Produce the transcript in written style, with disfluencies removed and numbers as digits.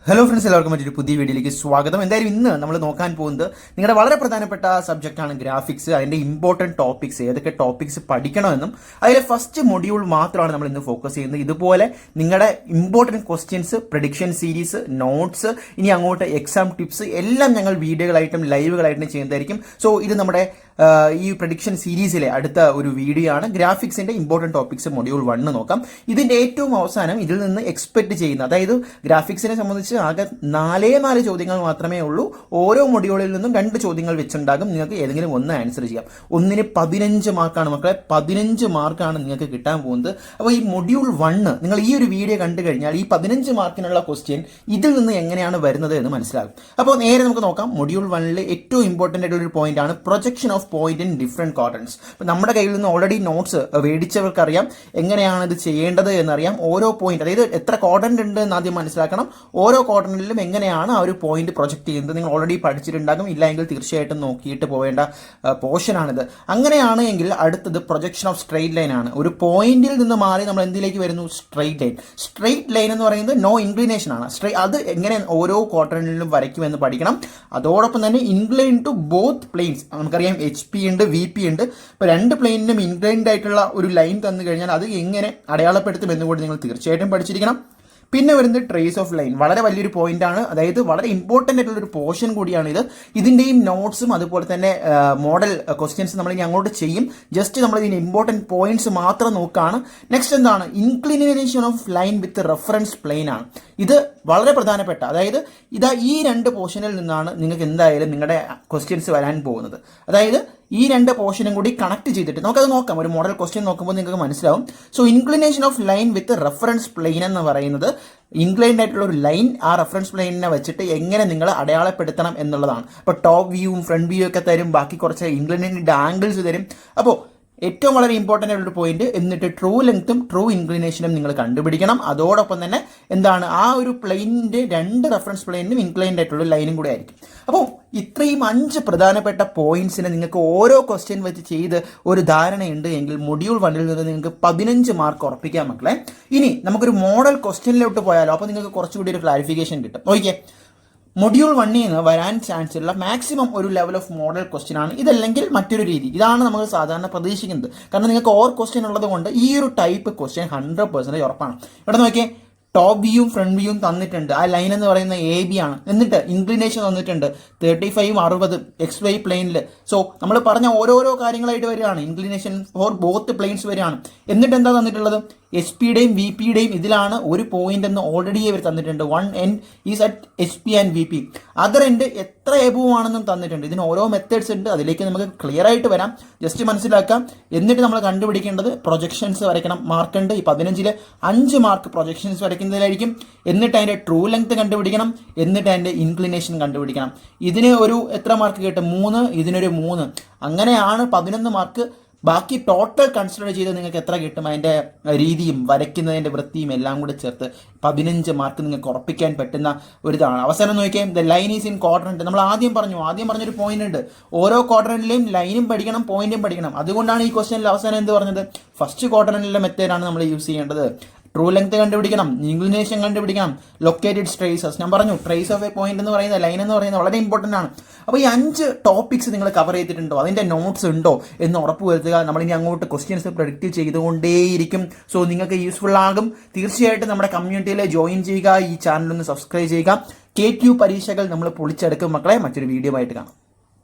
Hello friends, എല്ലാവർക്കും മറ്റൊരു പുതിയ വീഡിയോയിലേക്ക് സ്വാഗതം. എന്തായാലും ഇന്ന് നമ്മൾ നോക്കാൻ പോകുന്നത് നിങ്ങളുടെ വളരെ പ്രധാനപ്പെട്ട സബ്ജക്റ്റാണ് ഗ്രാഫിക്സ്. അതിൻ്റെ ഇമ്പോർട്ടൻറ്റ് ടോപ്പിക്സ്, ഏതൊക്കെ ടോപ്പിക്സ് പഠിക്കണമെന്നും അതിലെ ഫസ്റ്റ് മൊഡ്യൂൾ മാത്രമാണ് നമ്മൾ ഇന്ന് ഫോക്കസ് ചെയ്യുന്നത്. ഇതുപോലെ നിങ്ങളുടെ important questions, prediction series, notes, ഇനി അങ്ങോട്ട് എക്സാം ടിപ്സ് എല്ലാം ഞങ്ങൾ വീഡിയോകളായിട്ടും ലൈവുകളായിട്ടും ചെയ്യുന്നതായിരിക്കും. സോ ഇത് നമ്മുടെ ഈ പ്രഡിക്ഷൻ സീരീസിലെ അടുത്ത ഒരു വീഡിയോ ആണ്. ഗ്രാഫിക്സിന്റെ ഇമ്പോർട്ടൻറ്റ് ടോപ്പിക്സ് മൊഡ്യൂൾ 1 നോക്കാം. ഇതിന്റെ ഏറ്റവും അവസാനം ഇതിൽ നിന്ന് എക്സ്പെക്ട് ചെയ്യുന്ന, അതായത് ഗ്രാഫിക്സിനെ സംബന്ധിച്ച് ആകെ 4 ചോദ്യങ്ങൾ മാത്രമേ ഉള്ളൂ. ഓരോ മൊഡ്യൂളിൽ നിന്നും 2 ചോദ്യങ്ങൾ വെച്ചുണ്ടാകും. നിങ്ങൾക്ക് ഏതെങ്കിലും ഒന്ന് ആൻസർ ചെയ്യാം. ഒന്നിന് 15 മാർക്കാണ് മക്കളെ. 15 മാർക്കാണ് നിങ്ങൾക്ക് കിട്ടാൻ പോകുന്നത്. അപ്പോൾ ഈ മൊഡ്യൂൾ 1 നിങ്ങൾ ഈ ഒരു വീഡിയോ കണ്ടു കഴിഞ്ഞാൽ ഈ 15 മാർക്കിനുള്ള ക്വസ്റ്റ്യൻ ഇതിൽ നിന്ന് എങ്ങനെയാണ് വരുന്നത് എന്ന് മനസ്സിലാകും. അപ്പോൾ നേരെ നമുക്ക് നോക്കാം. മൊഡ്യൂൾ 1 ഏറ്റവും ഇമ്പോർട്ടൻ്റ് ആയിട്ടുള്ള ഒരു പോയിന്റ് ആണ് projection of point in different quadrants. അപ്പോൾ നമ്മുടെ കയ്യിൽ നിന്ന് ഓൾറെഡി നോട്ട്സ് മേടിച്ചവർക്കറിയാം എങ്ങനെയാണ് ഇത് ചെയ്യേണ്ടത് എന്നറിയാം. ഓരോ പോയിന്റ്, അതായത് എത്ര ക്വാഡ്രന്റ് ഉണ്ട് എന്ന് ആദ്യം മനസ്സിലാക്കണം. ഓരോ ക്വാഡ്രന്റിലും എങ്ങനെയാണ് ആ ഒരു പോയിന്റ് പ്രൊജക്ട് ചെയ്യുന്നത് നിങ്ങൾ ഓൾറെഡി പഠിച്ചിട്ടുണ്ടാകും. ഇല്ലെങ്കിൽ തീർച്ചയായിട്ടും നോക്കിയിട്ട് പോവേണ്ട പോർഷനാണിത്. അങ്ങനെയാണ് എങ്കിൽ അടുത്തത് പ്രൊജക്ഷൻ ഓഫ് സ്ട്രെയിറ്റ് ലൈൻ ആണ്. ഒരു പോയിന്റിൽ നിന്ന് മാറി നമ്മൾ എന്തിലേക്ക് വരുന്നു? Straight line. സ്ട്രെയിറ്റ് ലൈൻ എന്ന് പറയുന്നത് നോ ഇൻക്ലിനേഷൻ ആണ്. അത് എങ്ങനെ ഓരോ ക്വാഡ്രന്റിലും വരയ്ക്കുമെന്ന് പഠിക്കണം. അതോടൊപ്പം തന്നെ ഇൻക്ലൈൻ ടു ബോത്ത് പ്ലെയിൻസ്. നമുക്കറിയാം HP ഉണ്ട്, VP ഉണ്ട്. ഇപ്പോൾ 2 പ്ലെയിനിനും ഇൻക്ലൈൻഡ് ആയിട്ടുള്ള ഒരു ലൈൻ തന്നു കഴിഞ്ഞാൽ അത് എങ്ങനെ അടയാളപ്പെടുത്തും എന്നുകൂടി നിങ്ങൾ തീർച്ചയായിട്ടും പഠിച്ചിരിക്കണം. പിന്നെ വരുന്നത് ട്രേസ് ഓഫ് ലൈൻ. വളരെ വലിയൊരു പോയിന്റ് ആണ്, അതായത് വളരെ ഇമ്പോർട്ടൻ്റ് ആയിട്ടുള്ള ഒരു പോർഷൻ കൂടിയാണ് ഇത്. ഇതിൻ്റെയും നോട്ട്സും അതുപോലെ തന്നെ മോഡൽ ക്വസ്റ്റ്യൻസ് നമ്മൾ ഇനി അങ്ങോട്ട് ചെയ്യും. ജസ്റ്റ് നമ്മൾ ഇതിൻ്റെ ഇമ്പോർട്ടൻറ്റ് പോയിന്റ്സ് മാത്രം നോക്കുകയാണ്. നെക്സ്റ്റ് എന്താണ്? Inclination of line with reference plain ആണ്. ഇത് വളരെ പ്രധാനപ്പെട്ട, അതായത് ഈ 2 പോർഷനിൽ നിന്നാണ് നിങ്ങൾക്ക് എന്തായാലും നിങ്ങളുടെ ക്വസ്റ്റ്യൻസ് വരാൻ പോകുന്നത്. അതായത് ഈ 2 പോർഷനും കൂടി കണക്ട് ചെയ്തിട്ട് നമുക്കത് നോക്കാം. ഒരു മോഡൽ ക്വസ്റ്റ്യൻ നോക്കുമ്പോൾ നിങ്ങൾക്ക് മനസ്സിലാവും. So inclination of line with reference plain എന്ന് പറയുന്നത് ഇൻക്ലൈൻഡ് ആയിട്ടുള്ള ഒരു ലൈൻ ആ റെഫറൻസ് പ്ലെയിനിനെ വെച്ചിട്ട് എങ്ങനെ നിങ്ങൾ അടയാളപ്പെടുത്തണം എന്നുള്ളതാണ്. അപ്പോൾ ടോപ്പ് വ്യൂവും ഫ്രണ്ട് വ്യൂ ഒക്കെ തരും, ബാക്കി കുറച്ച് ഇൻക്ലിനേറ്റഡ് ആംഗിൾസ് തരും. അപ്പോൾ ഏറ്റവും വളരെ ഇമ്പോർട്ടൻ്റ് ആയിട്ടുള്ള പോയിന്റ്. എന്നിട്ട് ട്രൂ ലെങ്ത്തും ട്രൂ ഇൻക്ലിനേഷനും നിങ്ങൾ കണ്ടുപിടിക്കണം. അതോടൊപ്പം തന്നെ എന്താണ്, ആ ഒരു പ്ലെയിനിൻ്റെ 2 റെഫറൻസ് പ്ലെയിനും ഇൻക്ലൈൻഡ് ആയിട്ടുള്ള ലൈനും കൂടെ ആയിരിക്കും. അപ്പോൾ ഇത്രയും 5 പ്രധാനപ്പെട്ട പോയിന്റ്സിനെ നിങ്ങൾക്ക് ഓരോ ക്വസ്റ്റ്യൻ വെച്ച് ചെയ്ത് ഒരു ധാരണയുണ്ട് എങ്കിൽ മൊഡ്യൂൾ 1 നിന്ന് നിങ്ങൾക്ക് 15 മാർക്ക് ഉറപ്പിക്കാൻ മക്കളെ. ഇനി നമുക്കൊരു മോഡൽ ക്വസ്റ്റ്യനിലോട്ട് പോയാലോ? അപ്പോൾ നിങ്ങൾക്ക് കുറച്ചുകൂടി ഒരു ക്ലാരിഫിക്കേഷൻ കിട്ടും. ഓക്കെ, മൊഡ്യൂൾ 1 നിന്ന് വരാൻ ചാൻസ് ഉള്ള മാക്സിമം ഒരു ലെവൽ ഓഫ് മോഡൽ ക്വസ്റ്റ്യൻ ആണ് ഇതല്ലെങ്കിൽ മറ്റൊരു രീതി. ഇതാണ് നമ്മൾ സാധാരണ പ്രതീക്ഷിക്കുന്നത്. കാരണം നിങ്ങൾക്ക് ഓവർ ക്വസ്റ്റ്യൻ ഉള്ളത് കൊണ്ട് ഈ ഒരു ടൈപ്പ് ക്വസ്റ്റ്യൻ 100% ഉറപ്പാണ്. ഇവിടെ നോക്കിയേ, ടോപ്പ് വ്യൂവും ഫ്രണ്ട് വ്യൂവും തന്നിട്ടുണ്ട്. ആ ലൈൻ എന്ന് പറയുന്ന AB ആണ്. എന്നിട്ട് ഇൻക്ലിനേഷൻ തന്നിട്ടുണ്ട് 35, 60 XY പ്ലെയിനിൽ. സോ നമ്മൾ പറഞ്ഞ ഓരോരോ കാര്യങ്ങളായിട്ട് വരികയാണ്. ഇൻക്ലിനേഷൻ ഫോർ ബോത്ത് പ്ലെയിൻസ് വരികയാണ്. എന്നിട്ട് എന്താ തന്നിട്ടുള്ളത്? HP-യുടെയും VP-യുടെയും ഇതിലാണ് ഒരു പോയിന്റ് എന്ന് ഓൾറെഡി അവർ തന്നിട്ടുണ്ട്. 1 end is at HP and VP. Other end എത്ര എബോവ് ആണെന്നും തന്നിട്ടുണ്ട്. ഇതിന് ഓരോ മെത്തേഡ്സ് ഉണ്ട്. അതിലേക്ക് നമുക്ക് ക്ലിയർ ആയിട്ട് വരാം. ജസ്റ്റ് മനസ്സിലാക്കാം. എന്നിട്ട് നമ്മൾ കണ്ടുപിടിക്കേണ്ടത് പ്രൊജക്ഷൻസ് വരയ്ക്കണം. മാർക്കുണ്ട്. ഈ 15-ൽ 5 മാർക്ക് പ്രൊജക്ഷൻസ് വരയ്ക്കുന്നതിലായിരിക്കും. എന്നിട്ട് അതിൻ്റെ ട്രൂ ലെങ്ത് കണ്ടുപിടിക്കണം. എന്നിട്ട് അതിൻ്റെ ഇൻക്ലിനേഷൻ കണ്ടുപിടിക്കണം. ഇതിന് ഒരു എത്ര മാർക്ക് കിട്ടും? 3. ഇതിനൊരു 3. അങ്ങനെയാണ് 11 മാർക്ക്. ബാക്കി ടോട്ടൽ കൺസിഡർ ചെയ്ത് നിങ്ങൾക്ക് എത്ര കിട്ടും? അതിൻ്റെ രീതിയും വരയ്ക്കുന്നതിൻ്റെ വൃത്തിയും എല്ലാം കൂടെ ചേർത്ത് 15 മാർക്ക് നിങ്ങൾക്ക് ഉറപ്പിക്കാൻ പറ്റുന്ന ഒരിതാണ്. അവസാനം നോക്കിയാൽ the line is in quadrant. നമ്മൾ ആദ്യം പറഞ്ഞൊരു പോയിന്റ് ഉണ്ട്. ഓരോ ക്വാഡ്രന്റിലെയും ലൈനും പഠിക്കണം, പോയിന്റും പഠിക്കണം. അതുകൊണ്ടാണ് ഈ ക്വസ്റ്റ്യനിൽ അവസാനം എന്ത് പറഞ്ഞത്? ഫസ്റ്റ് ക്വാഡ്രന്റിലെ മെത്തേഡാണ് നമ്മൾ യൂസ് ചെയ്യേണ്ടത്. ട്രൂ ലെങ്ത് കണ്ടുപിടിക്കണം, ഇൻക്ലിനേഷൻ കണ്ടുപിടിക്കണം, ലൊക്കേറ്റഡ് ട്രേസസ്. ഞാൻ പറഞ്ഞു, ട്രേസ് ഓഫ് എ പോയിന്റ് എന്ന് പറയുന്നത്, ലൈൻ എന്ന് പറയുന്നത് വളരെ ഇമ്പോർട്ടൻ്റ് ആണ്. അപ്പോൾ ഈ 5 ടോപ്പിക്സ് നിങ്ങൾ കവർ ചെയ്തിട്ടുണ്ടോ, അതിൻ്റെ നോട്ട്സ് ഉണ്ടോ എന്ന് ഉറപ്പ് വരുത്തുക. നമ്മളിനി അങ്ങോട്ട് ക്വസ്റ്റ്യൻസ് പ്രൊഡിക്റ്റ് ചെയ്തുകൊണ്ടേയിരിക്കും. സോ നിങ്ങൾക്ക് യൂസ്ഫുൾ ആകും. തീർച്ചയായിട്ടും നമ്മുടെ കമ്മ്യൂണിറ്റിയിൽ ജോയിൻ ചെയ്യുക. ഈ ചാനലൊന്ന് സബ്സ്ക്രൈബ് ചെയ്യുക. KQ പരീക്ഷകൾ നമ്മൾ പൊളിച്ചെടുക്കും മക്കളെ. മറ്റൊരു വീഡിയോ ആയിട്ട് കാണാം.